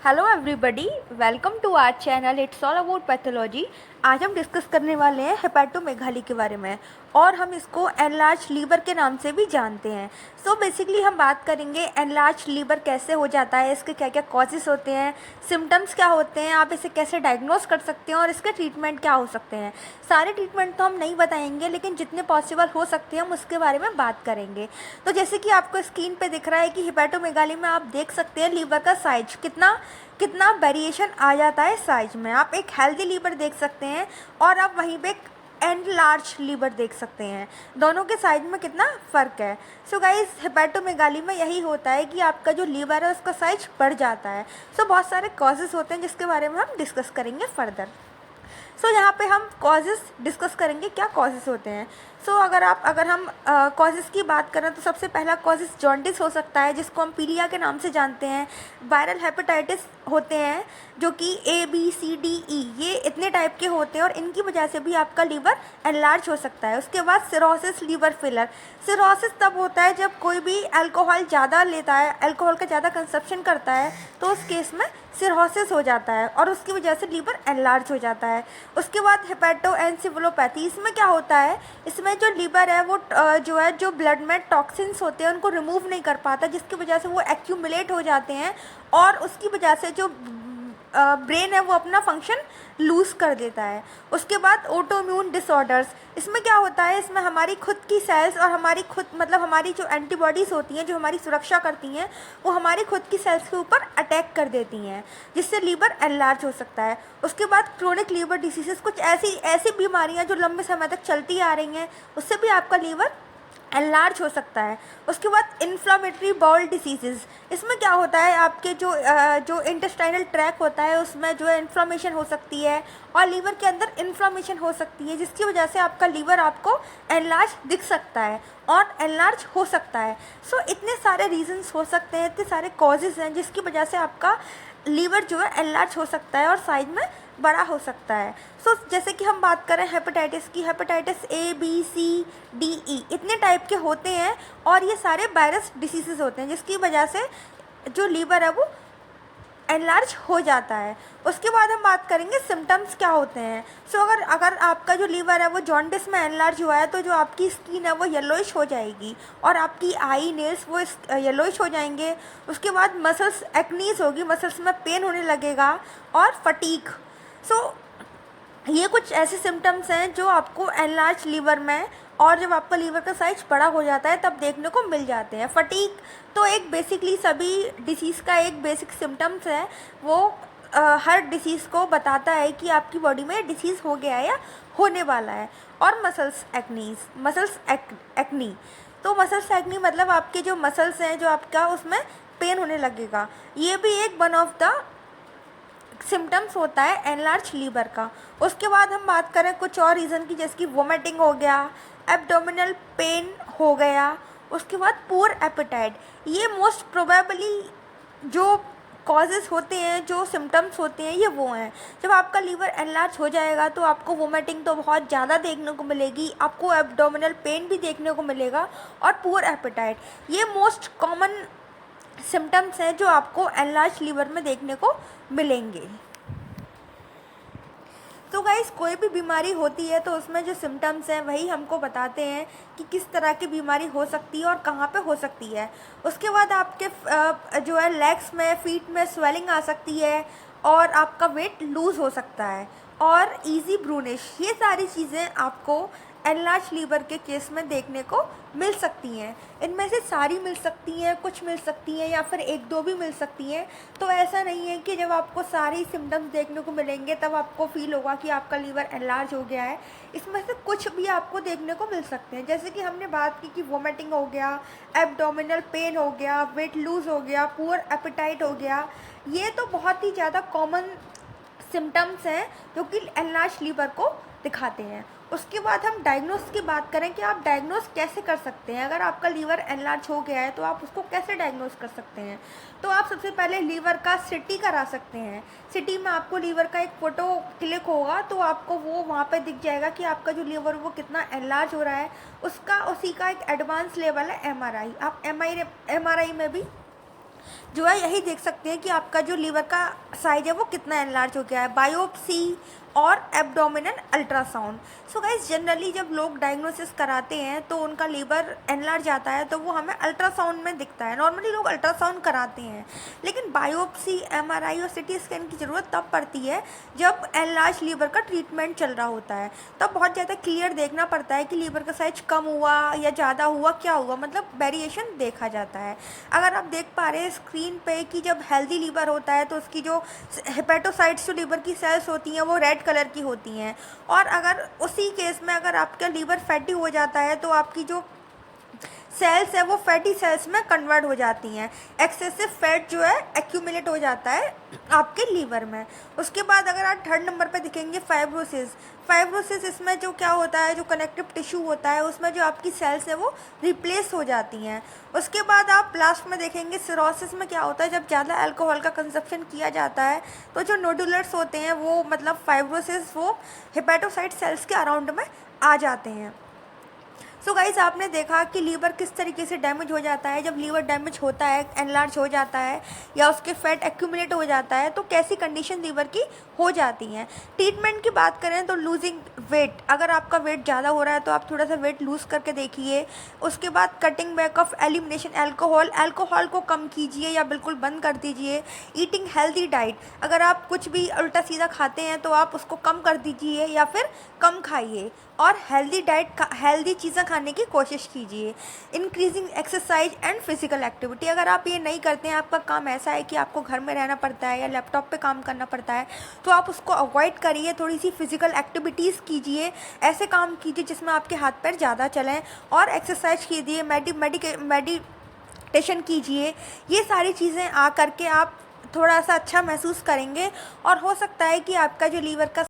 Hello everybody, welcome to our channel it's all about pathology. आज हम discuss करने वाले हैं हेपेटोमेगाली के बारे में और हम इसको एनलार्ज लीवर के नाम से भी जानते हैं। सो बेसिकली हम बात करेंगे एनलार्ज लीवर कैसे हो जाता है, इसके क्या क्या कॉजेस होते हैं, सिम्टम्स क्या होते हैं, आप इसे कैसे डायग्नोस कर सकते हैं और इसके ट्रीटमेंट क्या हो सकते हैं। सारे ट्रीटमेंट तो हम नहीं बताएंगे, लेकिन जितने पॉसिबल हो सकते हैं हम उसके बारे में बात करेंगे। तो जैसे कि आपको स्क्रीन पे दिख रहा है कि हेपेटोमेगाली में आप देख सकते हैं लीवर का साइज कितना वेरिएशन आ जाता है साइज में। आप एक हेल्दी लीवर देख सकते हैं और आप वहीं पे एक एनलार्ज लीवर देख सकते हैं। दोनों के साइज में कितना फ़र्क है। सो गाइस, हेपेटोमेगाली में यही होता है कि आपका जो लीवर है उसका साइज बढ़ जाता है। सो बहुत सारे कॉजेज़ होते हैं जिसके बारे में हम डिस्कस करेंगे फर्दर। सो यहाँ पे हम कॉजेज़ डिस्कस करेंगे, क्या कॉजेज़ होते हैं। सो अगर हम कॉजेज़ की बात करें तो सबसे पहला कॉजेज़ जॉन्डिस हो सकता है, जिसको हम पीलिया के नाम से जानते हैं। वायरल हेपेटाइटिस होते हैं जो कि ABCDE ये इतने टाइप के होते हैं और इनकी वजह से भी आपका लीवर एनलार्ज हो सकता है। उसके बाद सिरोसिस, लीवर फेलर। सिरोसिस तब होता है जब कोई भी अल्कोहल ज़्यादा लेता है, अल्कोहल का ज़्यादा कंजप्शन करता है, तो उस केस में सिरोसिस हो जाता है और उसकी वजह से लीवर एनलार्ज हो जाता है। उसके बाद हेपेटोएन्सेफेलोपैथी, इसमें क्या होता है, इसमें जो लीवर है वो जो ब्लड में टॉक्सिन्स होते हैं उनको रिमूव नहीं कर पाता, जिसकी वजह से वो एक्यूमुलेट हो जाते हैं और उसकी वजह से जो ब्रेन है वो अपना फंक्शन लूज़ कर देता है। उसके बाद ऑटोइम्यून डिसऑर्डर्स, इसमें क्या होता है, इसमें हमारी खुद की सेल्स और हमारी जो एंटीबॉडीज़ होती हैं जो हमारी सुरक्षा करती हैं वो हमारी खुद की सेल्स के ऊपर अटैक कर देती हैं, जिससे लीवर एनलार्ज हो सकता है। उसके बाद क्रोनिक लीवर डिसीजेस, कुछ ऐसी बीमारियां जो लंबे समय तक चलती आ रही हैं, उससे भी आपका लीवर एनलार्ज हो सकता है। उसके बाद इन्फ्लामेटरी बाउल डिसीजेज़, इसमें क्या होता है, आपके जो इंटेस्टाइनल ट्रैक होता है उसमें जो है इन्फ्लामेशन हो सकती है और लीवर के अंदर इन्फ्लामेशन हो सकती है, जिसकी वजह से आपका लीवर आपको एनलार्ज दिख सकता है और एनलार्ज हो सकता है। सो इतने सारे रीजंस हो सकते हैं, इतने सारे कॉजेज़ हैं जिसकी वजह से आपका लीवर जो है एनलार्ज हो सकता है और साइज में बड़ा हो सकता है। सो जैसे कि हम बात करें हेपेटाइटिस की, हेपेटाइटिस ABCDE इतने टाइप के होते हैं और ये सारे वायरस डिसीज़ होते हैं जिसकी वजह से जो लीवर है वो एनलार्ज हो जाता है। उसके बाद हम बात करेंगे सिम्टम्स क्या होते हैं। सो अगर आपका जो लीवर है वो जॉन्डिस में एनलार्ज हुआ है तो जो आपकी स्किन है वो येलोइश हो जाएगी और आपकी आई नेल्स वो येलोइश हो जाएंगे। उसके बाद मसल्स एक्नीज होगी, मसल्स में पेन होने लगेगा और फटीग। सो ये कुछ ऐसे सिम्टम्स हैं जो आपको एनलार्ज लीवर में और जब आपका लीवर का साइज बड़ा हो जाता है तब देखने को मिल जाते हैं। फटीग तो एक बेसिकली सभी डिसीज़ का एक बेसिक सिम्टम्स है, वो हर डिसीज़ को बताता है कि आपकी बॉडी में डिसीज़ हो गया है या होने वाला है। और मसल्स एक्नी, तो मसल्स एक्नी मतलब आपके जो मसल्स हैं जो आपका उसमें पेन होने लगेगा, ये भी एक वन ऑफ द सिम्टम्स होता है एनलार्ज लीवर का। उसके बाद हम बात करें कुछ और रीज़न की, जैसे कि वोमिटिंग हो गया, एब्डोमिनल पेन हो गया, उसके बाद पुअर एपेटाइट। ये मोस्ट प्रोबेबली जो कॉजेज़ होते हैं, जो सिम्टम्स होते हैं, ये वो हैं। जब आपका लीवर एनलार्ज हो जाएगा तो आपको वोमिटिंग तो बहुत ज़्यादा देखने को मिलेगी, आपको एब्डोमिनल पेन भी देखने को मिलेगा और पुअर एपेटाइट। ये मोस्ट कॉमन सिम्टम्स हैं जो आपको एनलार्ज लीवर में देखने को मिलेंगे। तो गाइस, कोई भी बीमारी होती है तो उसमें जो सिम्टम्स हैं वही हमको बताते हैं कि किस तरह की बीमारी हो सकती है और कहाँ पे हो सकती है। उसके बाद आपके जो है लेग्स में, फीट में स्वेलिंग आ सकती है और आपका वेट लूज़ हो सकता है और इजी ब्रूनिश, ये सारी चीज़ें आपको एनलार्ज लीवर के केस में देखने को मिल सकती हैं। इनमें से सारी मिल सकती हैं, कुछ मिल सकती हैं या फिर एक दो भी मिल सकती हैं। तो ऐसा नहीं है कि जब आपको सारी सिम्टम्स देखने को मिलेंगे तब आपको फील होगा कि आपका लीवर एनलार्ज हो गया है। इसमें से कुछ भी आपको देखने को मिल सकते हैं, जैसे कि हमने बात की कि वोमिटिंग हो गया, एब्डोमिनल पेन हो गया, वेट लूज़ हो गया, पुअर एपेटाइट हो गया। ये तो बहुत ही ज़्यादा कॉमन सिम्टम्स हैं जो कि एनलार्ज लीवर को दिखाते हैं। उसके बाद हम डायग्नोस की बात करें कि आप डायग्नोस कैसे कर सकते हैं। अगर आपका लीवर एनलार्ज हो गया है तो आप उसको कैसे डायग्नोस कर सकते हैं। तो आप सबसे पहले लीवर का CT करा सकते हैं। CT में आपको लीवर का एक फ़ोटो क्लिक होगा तो आपको वो वहाँ पे दिख जाएगा कि आपका जो लीवर वो कितना एनलार्ज हो रहा है। उसी का एक एडवांस लेवल है MRI। आप MRI में भी जो है यही देख सकते हैं कि आपका जो लीवर का साइज है वो कितना एनलार्ज हो गया है, बायोप्सी और abdominal ultrasound. So guys generally जब लोग डायग्नोसिस कराते हैं तो उनका लीवर एनलार्ज आता है तो वो हमें अल्ट्रासाउंड में दिखता है। नॉर्मली लोग अल्ट्रासाउंड कराते हैं, लेकिन बायोप्सी, एमआरआई और सीटी स्कैन की ज़रूरत तब पड़ती है जब एनलार्ज लीवर का ट्रीटमेंट चल रहा होता है। तब बहुत ज़्यादा क्लियर देखना पड़ता है कि लीवर का साइज कम हुआ या ज़्यादा हुआ, क्या हुआ, मतलब वेरिएशन देखा जाता है। अगर आप देख पा रहे हैं स्क्रीन पे कि जब हेल्दी लीवर होता है तो उसकी जो हेपेटोसाइट्स जो लीवर की सेल्स होती हैं वो रेड कलर की होती हैं, और अगर उसी केस में अगर आपका लीवर फैटी हो जाता है तो आपकी जो सेल्स है वो फैटी सेल्स में कन्वर्ट हो जाती हैं। एक्सेसिव फैट जो है एक्यूमुलेट हो जाता है आपके लीवर में। उसके बाद अगर आप थर्ड नंबर पे दिखेंगे फाइब्रोसिस। फाइब्रोसिस इसमें जो क्या होता है, जो कनेक्टिव टिश्यू होता है उसमें जो आपकी सेल्स है वो रिप्लेस हो जाती हैं। उसके बाद आप लास्ट में देखेंगे सिरोसिस में क्या होता है, जब ज़्यादा अल्कोहल का कंजप्शन किया जाता है तो जो नोडुलर्स होते हैं वो मतलब फाइब्रोसिस वो हेपेटोसाइट सेल्स के अराउंड में आ जाते हैं। सो गाइस आपने देखा कि लीवर किस तरीके से डैमेज हो जाता है। जब लीवर डैमेज होता है, एनलार्ज हो जाता है या उसके फैट एक्यूमुलेट हो जाता है तो कैसी कंडीशन लीवर की हो जाती हैं। ट्रीटमेंट की बात करें तो लूजिंग वेट, अगर आपका वेट ज़्यादा हो रहा है तो आप थोड़ा सा वेट लूज़ करके देखिए। उसके बाद cutting back of elimination alcohol, alcohol को कम कीजिए या बिल्कुल बंद कर दीजिए। ईटिंग हेल्दी डाइट, अगर आप कुछ भी उल्टा सीधा खाते हैं तो आप उसको कम कर दीजिए या फिर कम खाइए, और हेल्दी डाइट, हेल्दी चीज़ें खाने की कोशिश कीजिए। Increasing exercise and physical activity, अगर आप ये नहीं करते हैं, आपका काम ऐसा है कि आपको घर में रहना पड़ता है या लैपटॉप पे काम करना पड़ता है, तो आप उसको अवॉइड करिए। थोड़ी सी फिजिकल एक्टिविटीज़ कीजिए, ऐसे काम कीजिए जिसमें आपके हाथ पैर ज़्यादा चलें, और एक्सरसाइज कीजिए, मेडिटेशन कीजिए। ये सारी चीज़ें आ करके आप थोड़ा सा अच्छा महसूस करेंगे और हो सकता है कि आपका जो लीवर का